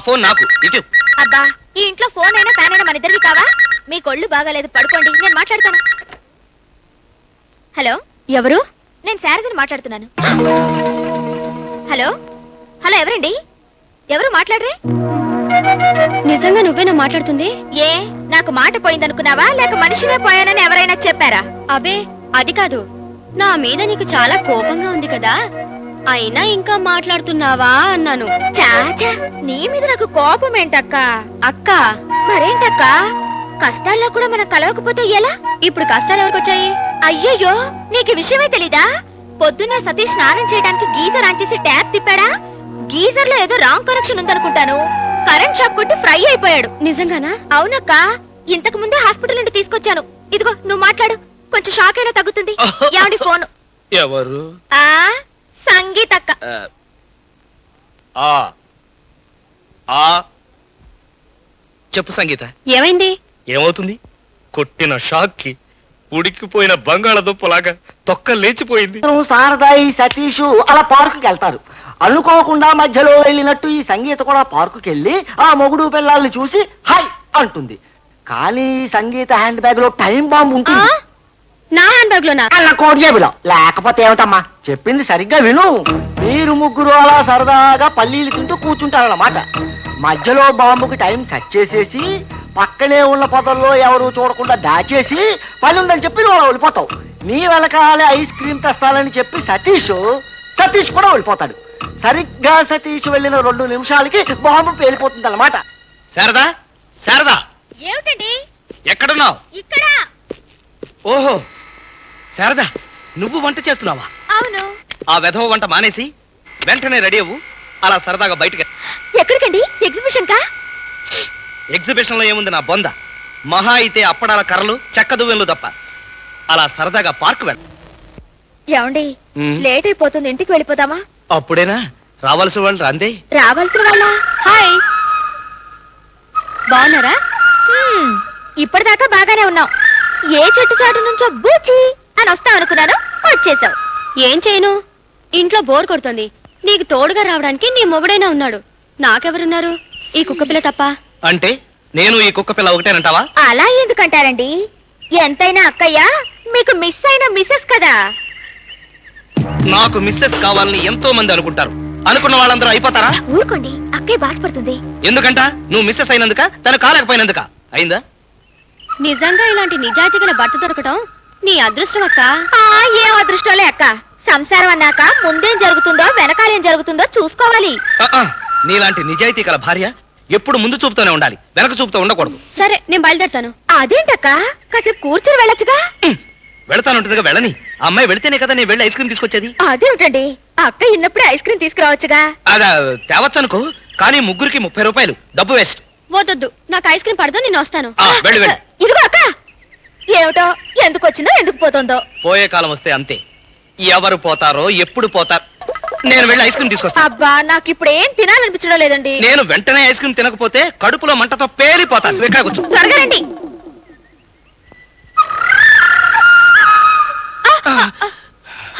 Phone నాకు ఇటు. అబ్బా ఈ ఇంట్లో ఫోన్ అయినా ఫ్యాన్ అయినా మన ఇద్దరికి కావా? మీ కొళ్ళు బాగాలేదు, పడుకోండి, నేను మాట్లాడతాను. హలో, ఎవరు? నేను శారదని మాట్లాడుతున్నాను. హలో హలో, ఎవరండి? ఎవరు మాట్లాడరే? నిజంగా నువ్వేనా మాట్లాడుతుంది? ఏ నాకు మాట పోయిందనుకున్నావా, లేక మనిషినే పోయానని ఎవరైనా చెప్పారా? అబే అది కాదు, నా మీద నీకు చాలా కోపంగా ఉంది కదా, అయినా ఇంకా మాట్లాడుతున్నావా అన్నాను. చాచా, నీ మీద నాకు కోపం ఏంటక్క? అక్క మరేంటక్క, కష్టాల్లో కూడా మనం కలవకపోతే ఎలా? ఇప్పుడు కష్టాలు ఎవరికి వచ్చాయి? అయ్యయ్యో, నీకు విషయమే తెలీదా? పొద్దున్న సతీష్ స్నానం చేయడానికి గీజర్ ఆన్ చేసి ట్యాప్ తిప్పాడా, గీజర్ లో ఏదో రాంగ్ కనెక్షన్ ఉందనుకుంటాను, కరెంట్ షాక్ కొట్టి ఫ్రై అయిపోయాడు. నిజంగానా? అవునక్క, ఇంతకు ముందే హాస్పిటల్ నుండి తీసుకొచ్చాను. ఇదిగో నువ్వు మాట్లాడు, కొంచెం షాక్ అయినా తగ్గుతుంది. ఏమండి ఫోన్? ఎవరు? సంగీతక్క. చెప్పు సంగీత. ఏమైంది? ఏమవుతుంది? కొట్టిన షాక్ కి ఉడికిపోయిన బంగాళదుంపలాగా తొక్క లేచిపోయింది. శారదా ఈ సతీష్ అలా పార్కుకి వెళ్తారు. అనుకోకుండా మధ్యలో వెళ్ళినట్టు ఈ సంగీత కూడా పార్కుకి వెళ్ళి ఆ మొగుడు పిల్లల్ని చూసి హాయ్ అంటుంది. కానీ సంగీత హ్యాండ్ బ్యాగ్ లో టైం బాంబు ఉంటుంది. నా హ్యాండ్ బ్యాగ్ లోనా? అలా కోట్ జేబులో. లేకపోతే ఏమిటమ్మా, చెప్పింది సరిగ్గా విను. మీరు ముగ్గురు అలా సరదాగా పల్లీలు తింటూ కూర్చుంటారన్నమాట. మధ్యలో బాంబుకి టైం సెట్ చేసేసి పక్కనే ఉన్న పొదల్లో ఎవరు చూడకుండా దాచేసి పని ఉందని చెప్పి నువ్వు అలా వెళ్ళిపోతావు. నీ వెనకాలే ఐస్ క్రీమ్ తెస్తానని చెప్పి సతీష్ కూడా వెళ్ళిపోతాడు. సరిగ్గా సతీష్ వెళ్ళిన 2 నిమిషాలకి బాంబు పేలిపోతుంది అన్నమాట. శారదా, శారదా, ఏమిటండి? ఎక్కడున్నావు? ఇక్కడ. ఓహో శారదా, నువ్వు వంట చేస్తున్నావా? అవును. ఆ వెధవ వంట మానేసి వెంటనే రెడీ అవ్వు. అలా సరదాగా బయటకి. ఎక్కడికండి? ఎగ్జిబిషన్ కా? ఎగ్జిబిషన్ లో ఏముంది నా బొంద, మహా అయితే అప్పడాల కర్రలు చెక్క దువ్వెలు తప్ప. అలా సరదాగా పార్క్ వెళ్ళ. ఏమండి లేట్ అయిపోతుంది, ఇంటికి వెళ్ళిపోదామా? అప్పుడేనా రావాల్సిన వాళ్ళు అందే. రావాల్సిన వాళ్ళ? హాయ్, బాగున్నారా? ఇప్పటిదాకా బాగానే ఉన్నాం. ఏ చెట్టు చాటు నుంచో బూచి అని వస్తాం అనుకున్నాను, వచ్చేసావు. ఏం చేయను, ఇంట్లో బోర్ కొడుతుంది. నీకు తోడుగా రావడానికి నీ మొగుడైనా ఉన్నాడు, నాకెవరున్నారు? ఈ కుక్క పిల్ల తప్ప. అంటే నేను ఈ కుక్క పిల్ల ఒకటేనంటావా? అలా ఎందుకంటారండి, ఎంతైనా అక్కయ్య మీకు మిస్ అయిన మిస్సెస్ కదా. నాకు మిస్సెస్ కావాలని ఎంతో మంది అనుకుంటారు. అనుకున్న వాళ్ళందరూ అయిపోతారా? ఊరుకోండి, అక్కయ్య బాధపడుతుంది. ఎందుకంట? నువ్వు మిస్సెస్ అయినందుక, తను కాలేకపోయినందుక అయిందా? నిజంగా ఇలాంటి నిజాయితీ గల భర్త దొరకటం నీ అదృష్టం అక్క. ఏం అదృష్టంలే అక్క, సంసారం అన్నాక ముందేం జరుగుతుందో వెనకాలేం జరుగుతుందో చూసుకోవాలి. నీలాంటి నిజాయితీ గల భార్య ఎప్పుడు ముందు చూపుతూనే ఉండాలి, వెనక చూపుతూ ఉండకూడదు. సరే నేను బయలుదేరుతాను. అదేంటక్క, కాసేపు కూర్చొని వెళ్ళొచ్చుగా. వెళతానుంటదిగా, వెళ్ళని. ఆ అమ్మాయి వెళితేనే కదా నేను వెళ్ళి ఐస్ క్రీమ్ తీసుకొచ్చేది. అదేమిటండి, అక్క ఇన్నప్పుడే ఐస్ క్రీమ్ తీసుకురావచ్చుగా. అదా తేవచ్చనుకో, కానీ ముగ్గురికి 30 రూపాయలు డబ్బు వేస్ట్. వద్దొద్దు, నాకు ఐస్ క్రీమ్ పడదు, నేను వస్తాను. వెళ్ళి వెళ్ళి. ఇదిగో అక్క, ఏమిటో ఎందుకు వచ్చిందో ఎందుకు పోతుందో. పోయే కాలం వస్తే అంతే, ఎవరు పోతారో ఎప్పుడు పోతారు. నేను వెళ్ళి ఐస్ క్రీమ్ తీసుకొస్తా. అబ్బా, నాకు ఇప్పుడు ఏం తినాలనిపించడం లేదండి. నేను వెంటనే ఐస్ క్రీమ్ తినకపోతే కడుపులో మంటతో పేలిపోతాను. ఇక్కడ కూర్చో. త్వరగా రండి.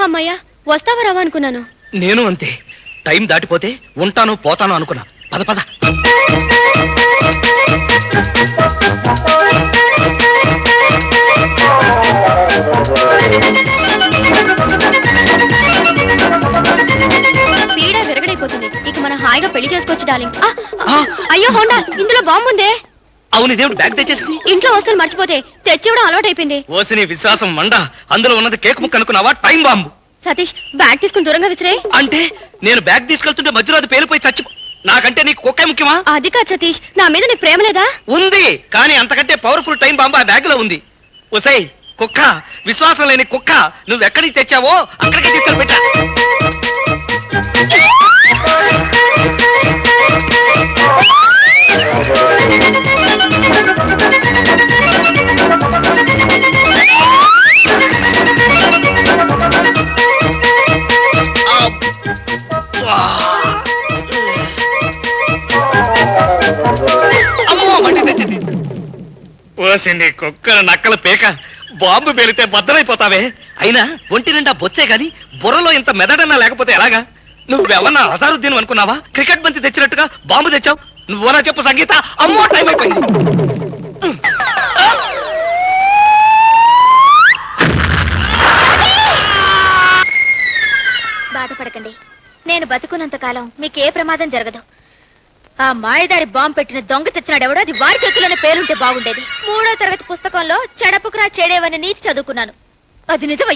అమ్మయ్య, వస్తావా రావా అనుకున్నాను. నేను అంతే, టైం దాటిపోతే ఉంటాను పోతాను అనుకున్నా. పద పద. పీడ విరగడైపోతుంది, ఇక మనం హాయిగా పెళ్లి చేసుకోవచ్చు డార్లింగ్. అయ్యో హోండా, ఇందులో బాంబు ఉందే. అవును, ఇదేమిటి బ్యాగ్ తెచ్చేసింది? ఇంట్లో వస్తువులు మర్చిపోతే తెచ్చివ్వడం అలవాటైపోయింది. ఓసిని విశ్వాసం మండ, అందులో ఉన్నది కేక్ ముక్క అనుకున్నావా? Time bomb. సతీష్, బ్యాగ్ తీసుకుని దూరంగా విసిరే. అంటే నేను బ్యాగ్ తీసుకెళ్తుంటే మధ్యలో అది పేలిపోయి చచ్చిపో. నాకంటే నీకు కుక్కే ముఖ్యమా? అది కాదు సతీష్, నా మీద నీకు ప్రేమ లేదా? ఉంది, కానీ అంతకంటే పవర్ఫుల్ టైం బాంబు ఆ బ్యాగ్ లో ఉంది. ఒసై కుక్క, విశ్వాసం లేని కుక్క, నువ్వెక్కడికి తెచ్చావో అక్కడికే తీసుకెళ్ళి పెట్టా. ఓసింది కుక్కల నక్కల పేక, బాంబు పేలితే బద్దలైపోతావే. అయినా ఒంటి నిండా బొచ్చే గాని బుర్రలో ఇంత మెదడన్నా లేకపోతే ఎలాగా? నువ్వెవన్నా అజారుద్దీన్ అనుకున్నావా? క్రికెట్ బంతి తెచ్చినట్టుగా బాంబు తెచ్చావు. నువ్వునా చెప్పు సంగీత. అమ్మో టైం అయిపోయింది. బాధపడకండి, నేను బతుకున్నంత కాలం మీకు ఏ ప్రమాదం జరగదు. ఆ మాయదారి బాంబు పెట్టిన దొంగ చచ్చినాడెవడో అది వారి చేతిలోనే పేరుంటే బాగుండేది. 3వ తరగతి పుస్తకంలో చెడపుకురా చెడేవని నీతి చదువుకున్నాను. అది నిజమయ్యేది.